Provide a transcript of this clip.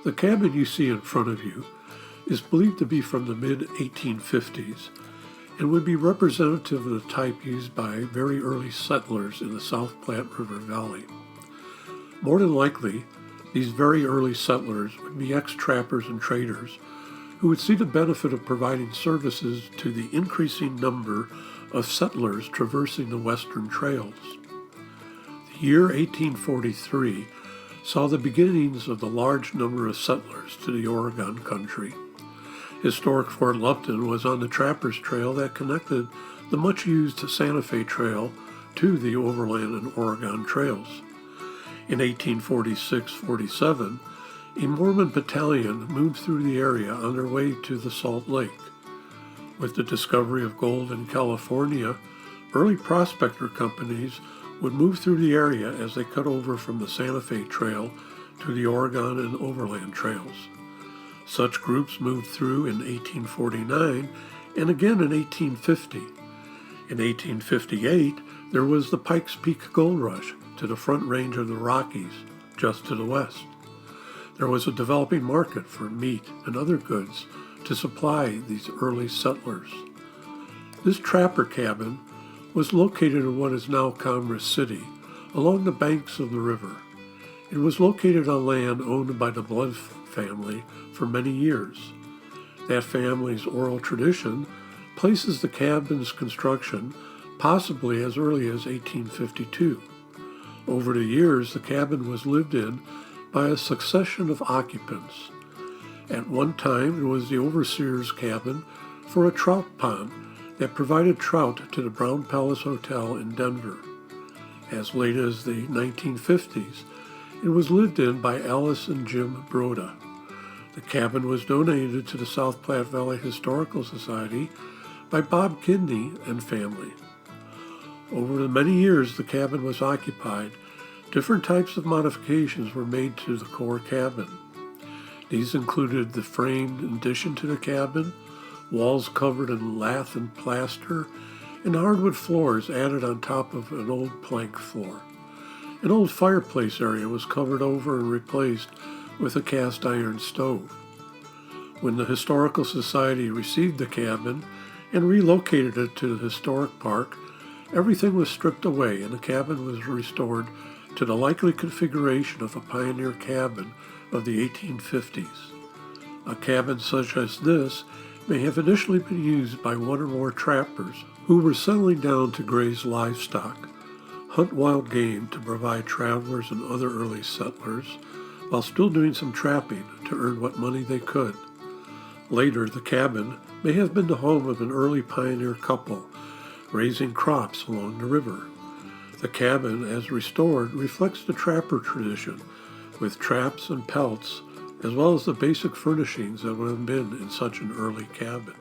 The cabin you see in front of you is believed to be from the mid-1850s and would be representative of the type used by very early settlers in the South Platte River Valley. More than likely, these very early settlers would be ex-trappers and traders who would see the benefit of providing services to the increasing number of settlers traversing the western trails. The year 1843 saw the beginnings of the large number of settlers to the Oregon country. Historic Fort Lupton was on the Trappers Trail that connected the much-used Santa Fe Trail to the Overland and Oregon trails. In 1846-47, a Mormon battalion moved through the area on their way to the Salt Lake. With the discovery of gold in California, early prospector companies would move through the area as they cut over from the Santa Fe Trail to the Oregon and Overland trails. Such groups moved through in 1849 and again in 1850. In 1858, there was the Pikes Peak Gold Rush to the Front Range of the Rockies, just to the west. There was a developing market for meat and other goods to supply these early settlers. This trapper cabin was located in what is now Commerce City, along the banks of the river. It was located on land owned by the Blood family for many years. That family's oral tradition places the cabin's construction possibly as early as 1852. Over the years, the cabin was lived in by a succession of occupants. At one time, it was the overseer's cabin for a trout pond that provided trout to the Brown Palace Hotel in Denver. As late as the 1950s, it was lived in by Alice and Jim Broda. The cabin was donated to the South Platte Valley Historical Society by Bob Kidney and family. Over the many years the cabin was occupied, different types of modifications were made to the core cabin. These included the framed addition to the cabin, walls covered in lath and plaster, and hardwood floors added on top of an old plank floor. An old fireplace area was covered over and replaced with a cast iron stove. When the Historical Society received the cabin and relocated it to the historic park, everything was stripped away and the cabin was restored to the likely configuration of a pioneer cabin of the 1850s. A cabin such as this may have initially been used by one or more trappers who were settling down to graze livestock, hunt wild game to provide travelers and other early settlers, while still doing some trapping to earn what money they could. Later, the cabin may have been the home of an early pioneer couple raising crops along the river. The cabin, as restored, reflects the trapper tradition, with traps and pelts, as well as the basic furnishings that would have been in such an early cabin.